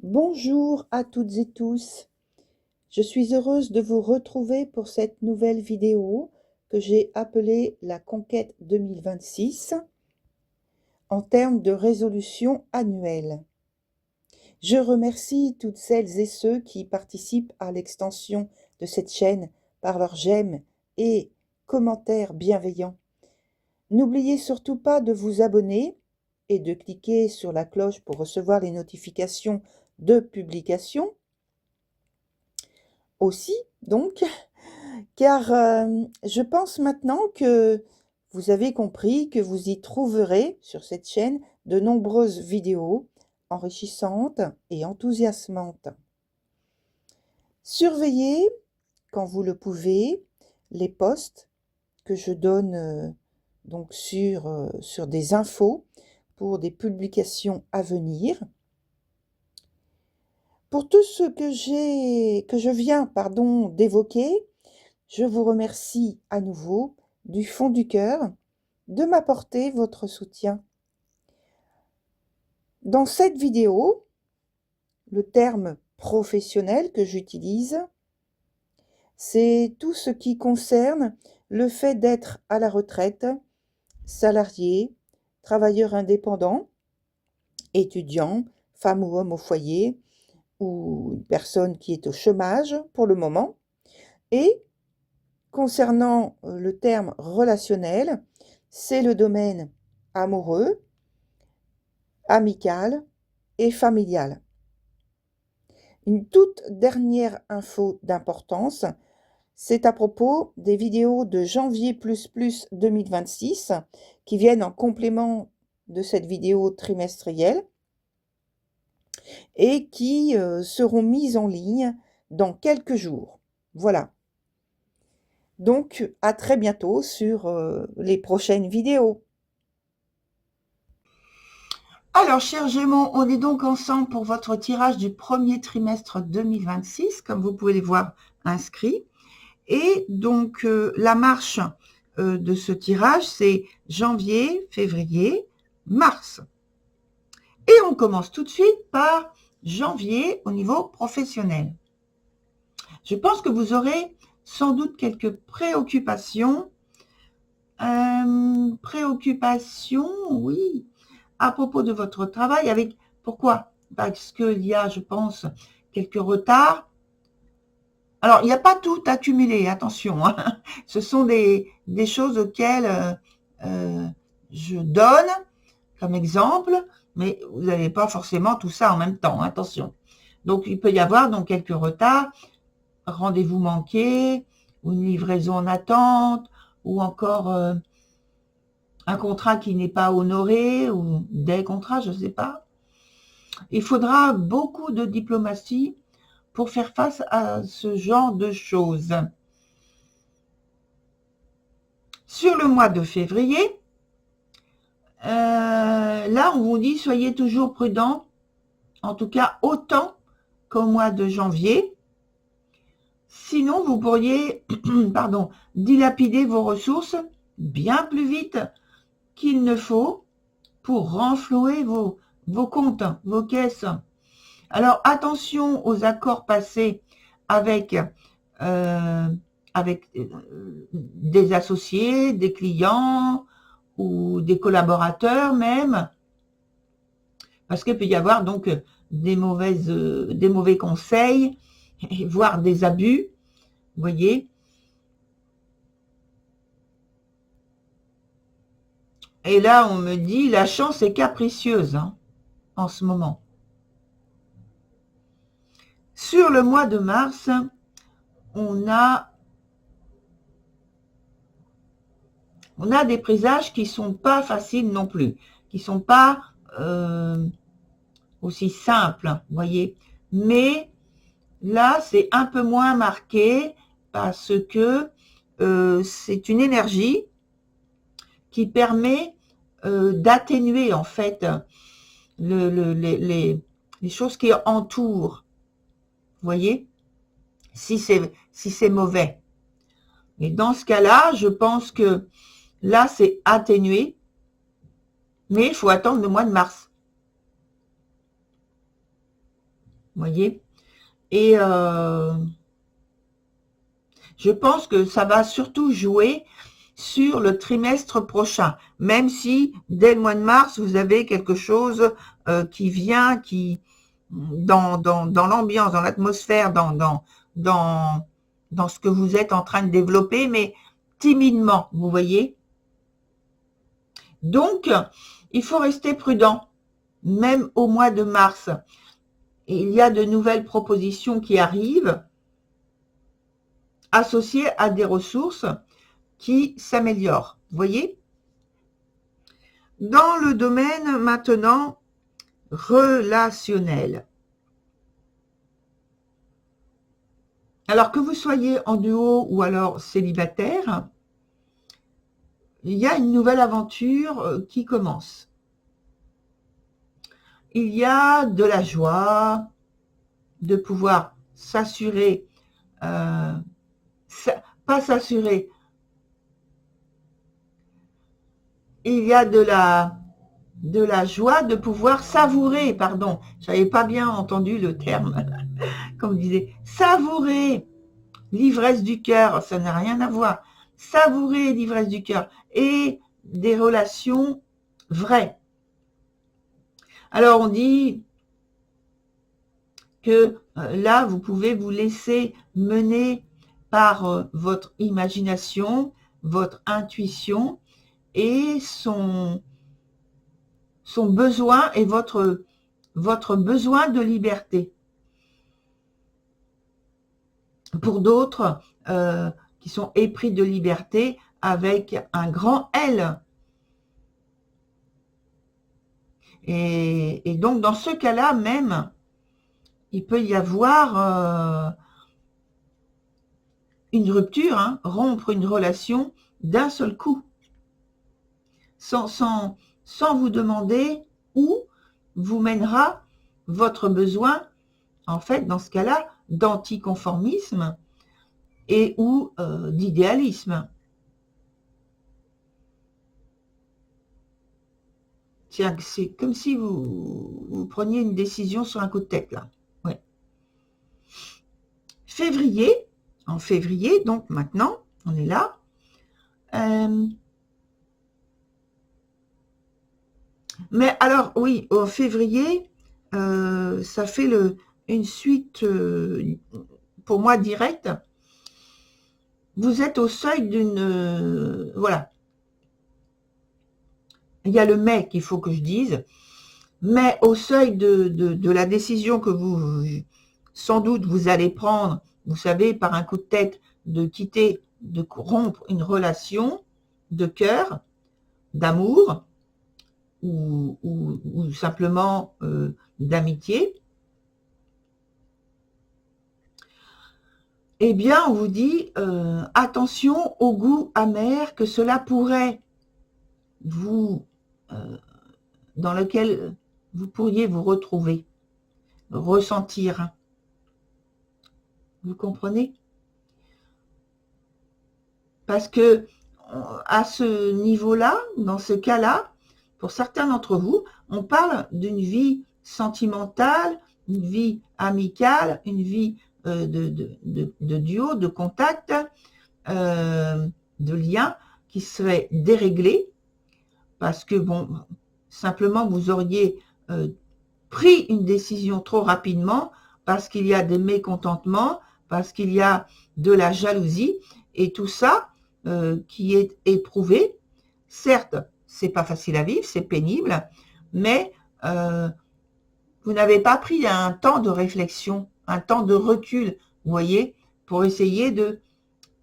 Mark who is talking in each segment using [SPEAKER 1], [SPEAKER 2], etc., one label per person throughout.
[SPEAKER 1] Bonjour à toutes et tous. Je suis heureuse de vous retrouver pour cette nouvelle vidéo que j'ai appelée la Conquête 2026 en termes de résolution annuelle. Je remercie toutes celles et ceux qui participent à l'extension de cette chaîne par leurs j'aime et commentaires bienveillants. N'oubliez surtout pas de vous abonner et de cliquer sur la cloche pour recevoir les notifications de publication. Aussi, donc, car je pense maintenant que vous avez compris que vous y trouverez sur cette chaîne de nombreuses vidéos enrichissantes et enthousiasmantes. Surveillez, quand vous le pouvez, les posts que je donne donc sur des infos pour des publications à venir. Pour tout ce que je viens d'évoquer, je vous remercie à nouveau du fond du cœur de m'apporter votre soutien. Dans cette vidéo, le terme professionnel que j'utilise, c'est tout ce qui concerne le fait d'être à la retraite, salarié, travailleur indépendant, étudiant, femme ou homme au foyer, ou une personne qui est au chômage pour le moment. Et concernant le terme relationnel, c'est le domaine amoureux, amical et familial. Une toute dernière info d'importance, c'est à propos des vidéos de janvier 2026 qui viennent en complément de cette vidéo trimestrielle et qui seront mises en ligne dans quelques jours. Voilà. Donc, à très bientôt sur les prochaines vidéos. Alors, chers Gémeaux, on est donc ensemble pour votre tirage du premier trimestre 2026, comme vous pouvez les voir inscrits. Et donc, la marche de ce tirage, c'est janvier, février, mars. Et on commence tout de suite par janvier au niveau professionnel. Je pense que vous aurez sans doute quelques préoccupations. Oui, à propos de votre travail. Pourquoi? Parce qu'il y a, je pense, quelques retards. Alors, il n'y a pas tout accumulé, attention. Ce sont des choses auxquelles je donne comme exemple, mais vous n'avez pas forcément tout ça en même temps, attention. Donc, il peut y avoir donc quelques retards, rendez-vous manqués, ou une livraison en attente, ou encore un contrat qui n'est pas honoré, ou des contrats, je ne sais pas. Il faudra beaucoup de diplomatie pour faire face à ce genre de choses. Sur le mois de février, là, on vous dit, soyez toujours prudents, en tout cas autant qu'au mois de janvier. Sinon, vous pourriez dilapider vos ressources bien plus vite qu'il ne faut pour renflouer vos comptes, vos caisses. Alors, attention aux accords passés avec des associés, des clients ou des collaborateurs même, parce qu'il peut y avoir donc des mauvais conseils, voire des abus, vous voyez. Et là, on me dit, la chance est capricieuse en ce moment. Sur le mois de mars, on a des présages qui ne sont pas faciles non plus, qui ne sont pas aussi simples, vous voyez. Mais là, c'est un peu moins marqué parce que c'est une énergie qui permet d'atténuer en fait les choses qui entourent, vous voyez, si c'est mauvais. Et dans ce cas-là, je pense que là, c'est atténué, mais il faut attendre le mois de mars. voyez. Et je pense que ça va surtout jouer sur le trimestre prochain, même si dès le mois de mars, vous avez quelque chose qui vient, qui dans l'ambiance, dans l'atmosphère, dans ce que vous êtes en train de développer, mais timidement, vous voyez. Donc, il faut rester prudent, même au mois de mars. Et il y a de nouvelles propositions qui arrivent, associées à des ressources qui s'améliorent, vous voyez. Dans le domaine maintenant relationnel, alors que vous soyez en duo ou alors célibataire, il y a une nouvelle aventure qui commence. Il y a de la joie de pouvoir s'assurer, pas s'assurer, il y a de la joie de pouvoir savourer, pardon, j'avais pas bien entendu le terme, comme on disait, savourer l'ivresse du cœur, ça n'a rien à voir, savourer l'ivresse du cœur et des relations vraies. Alors on dit que là, vous pouvez vous laisser mener par votre imagination, votre intuition et son besoin et votre besoin de liberté. Pour d'autres qui sont épris de liberté avec un grand L. Et donc, dans ce cas-là même, il peut y avoir une rupture, hein, rompre une relation d'un seul coup, sans vous demander où vous mènera votre besoin, en fait, dans ce cas-là, d'anticonformisme et ou d'idéalisme. C'est comme si vous preniez une décision sur un coup de tête, là. Ouais. Février, en février, donc maintenant, on est là. Mais alors, oui, en février, ça fait une suite, pour moi, directe. Vous êtes au seuil d'une... voilà. Il y a le mais qu'il faut que je dise. Mais au seuil de la décision que vous, sans doute, vous allez prendre, vous savez, par un coup de tête, de quitter, de rompre une relation de cœur, d'amour, ou simplement d'amitié, eh bien, on vous dit attention au goût amer que cela pourrait dans lequel vous pourriez vous retrouver, ressentir. Vous comprenez? Parce que à ce niveau-là, dans ce cas-là, pour certains d'entre vous, on parle d'une vie sentimentale, une vie amicale, une vie de duo, de contact, de lien qui serait déréglée parce que, bon, simplement vous auriez pris une décision trop rapidement parce qu'il y a des mécontentements, parce qu'il y a de la jalousie et tout ça qui est éprouvé. Certes, c'est pas facile à vivre, c'est pénible, mais vous n'avez pas pris un temps de réflexion, un temps de recul, vous voyez, pour essayer de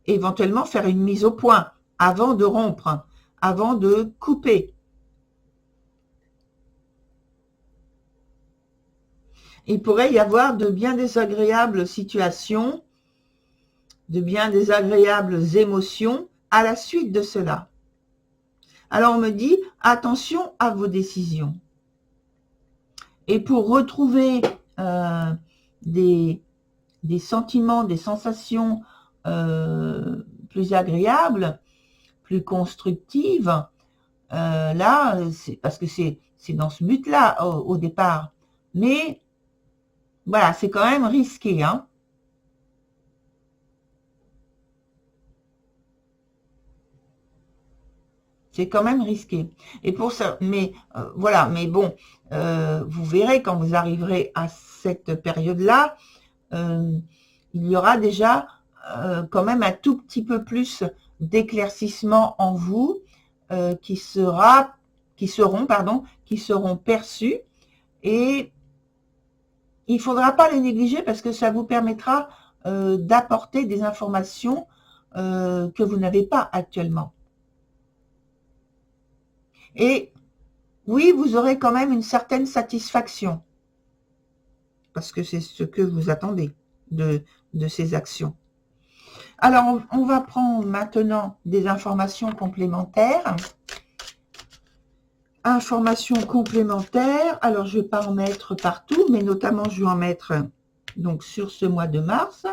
[SPEAKER 1] éventuellement faire une mise au point avant de rompre, avant de couper. Il pourrait y avoir de bien désagréables situations, de bien désagréables émotions à la suite de cela. Alors on me dit, attention à vos décisions. Et pour retrouver des sentiments, des sensations plus agréables, plus constructives, là, c'est parce que c'est dans ce but-là au départ. Mais Voilà, c'est quand même risqué, hein. C'est quand même risqué. Et pour ça, mais voilà, mais bon, vous verrez quand vous arriverez à cette période-là, euh, il y aura déjà quand même un tout petit peu plus d'éclaircissement en vous qui seront perçus, et il ne faudra pas les négliger parce que ça vous permettra d'apporter des informations que vous n'avez pas actuellement. Et oui, vous aurez quand même une certaine satisfaction parce que c'est ce que vous attendez de ces actions. Alors, on va prendre maintenant des informations complémentaires. Informations complémentaires. Alors, je ne vais pas en mettre partout, mais notamment, je vais en mettre donc sur ce mois de mars.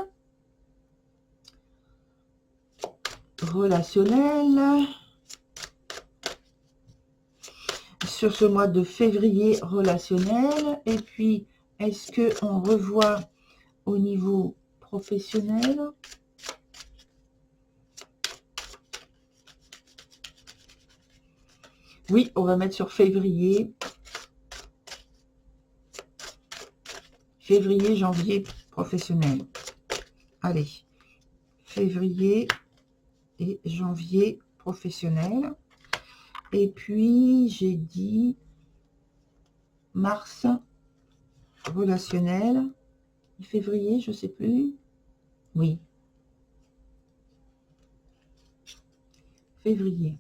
[SPEAKER 1] Relationnel. Sur ce mois de février, relationnel. Et puis, est-ce qu'on revoit au niveau professionnel? Oui, on va mettre sur février. Février, janvier, professionnel. Allez, février et janvier, professionnel. Et puis, j'ai dit mars, relationnel. Février, je ne sais plus. Oui. Février.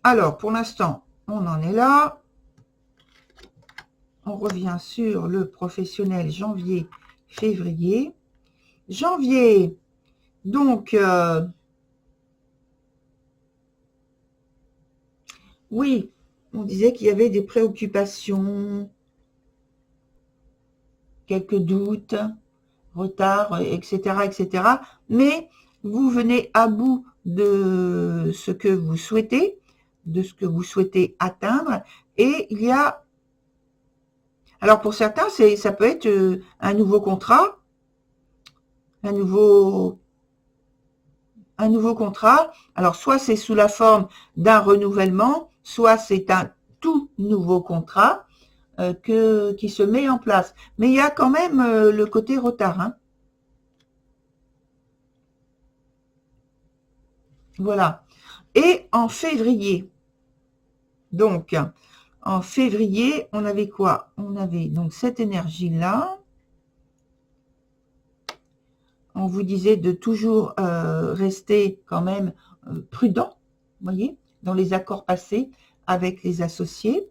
[SPEAKER 1] Alors, pour l'instant, on en est là. On revient sur le professionnel janvier, février. Janvier, donc, oui, on disait qu'il y avait des préoccupations, quelques doutes, retards, etc., etc. Mais vous venez à bout de ce que vous souhaitez, de ce que vous souhaitez atteindre. Et il y a... Alors pour certains, ça peut être un nouveau contrat, un nouveau contrat. Alors soit c'est sous la forme d'un renouvellement, soit c'est un tout nouveau contrat qui se met en place. Mais il y a quand même le côté retard, hein. Voilà. Et en février, donc, en février, on avait quoi? On avait donc cette énergie-là. On vous disait de toujours rester quand même prudent, vous voyez, dans les accords passés avec les associés.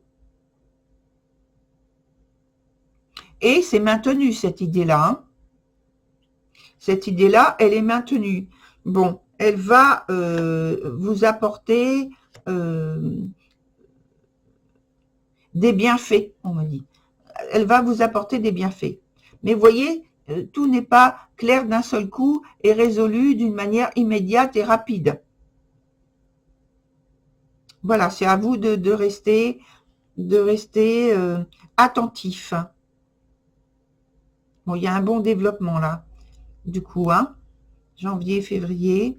[SPEAKER 1] Et c'est maintenu, cette idée-là, hein. Cette idée-là, elle est maintenue. Bon, elle va vous apporter des bienfaits, on me dit. Elle va vous apporter des bienfaits. Mais vous voyez, tout n'est pas clair d'un seul coup et résolu d'une manière immédiate et rapide. Voilà, c'est à vous de rester attentif. Bon, il y a un bon développement là, du coup, hein. Janvier, février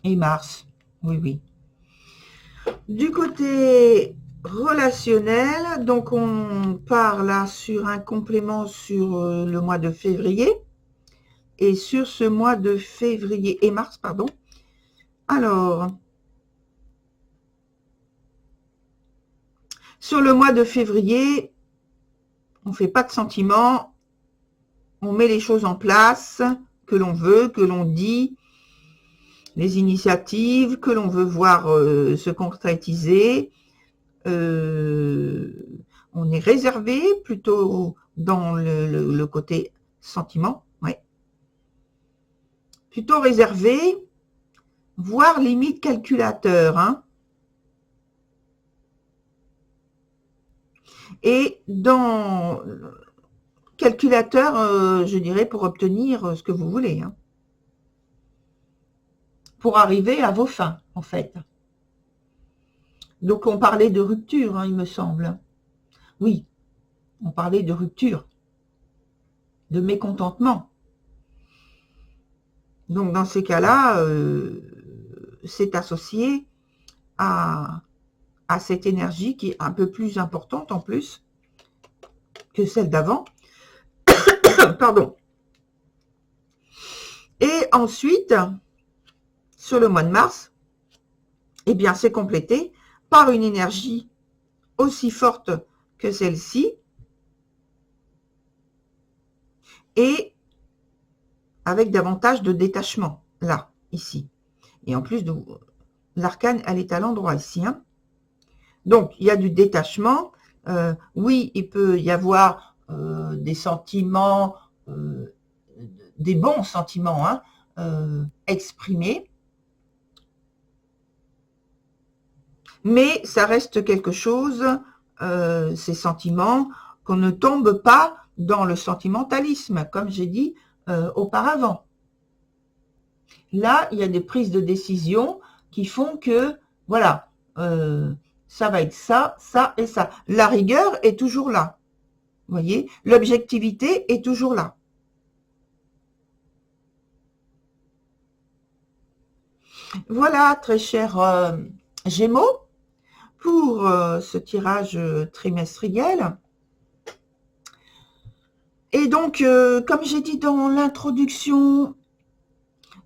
[SPEAKER 1] et mars. Oui, oui. Du côté relationnel, donc on part là sur un complément sur le mois de février. Et sur ce mois de février et mars, pardon. Alors, sur le mois de février, on ne fait pas de sentiments, on met les choses en place que l'on veut, que l'on dit, les initiatives que l'on veut voir se concrétiser. On est réservé plutôt dans le côté sentiment, ouais. Plutôt réservé, voire limite calculateur, hein. Et dans calculateur, je dirais, pour obtenir ce que vous voulez, hein. Pour arriver à vos fins, en fait. Donc on parlait de rupture, hein, il me semble. Oui, on parlait de rupture, de mécontentement. Donc dans ces cas-là, c'est associé à cette énergie qui est un peu plus importante en plus que celle d'avant. Pardon. Et ensuite, sur le mois de mars, eh bien, c'est complété par une énergie aussi forte que celle-ci et avec davantage de détachement, là, ici. Et en plus, l'arcane, elle est à l'endroit ici. Hein. Donc, il y a du détachement. Oui, il peut y avoir des sentiments, des bons sentiments hein, exprimés. Mais ça reste quelque chose, ces sentiments, qu'on ne tombe pas dans le sentimentalisme, comme j'ai dit auparavant. Là, il y a des prises de décision qui font que, voilà, ça va être ça, ça et ça. La rigueur est toujours là. Vous voyez, l'objectivité est toujours là. Voilà, très cher Gémeaux, pour ce tirage trimestriel. Et donc, comme j'ai dit dans l'introduction,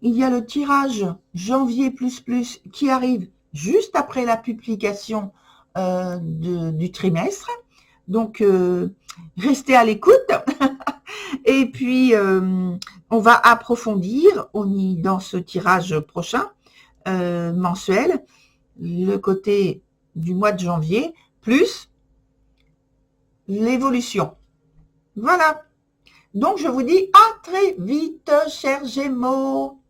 [SPEAKER 1] il y a le tirage janvier plus qui arrive juste après la publication du trimestre. Donc, restez à l'écoute. Et puis, on va approfondir dans ce tirage prochain, mensuel, le côté du mois de janvier, plus l'évolution. Voilà. Donc, je vous dis à très vite, chers Gémeaux.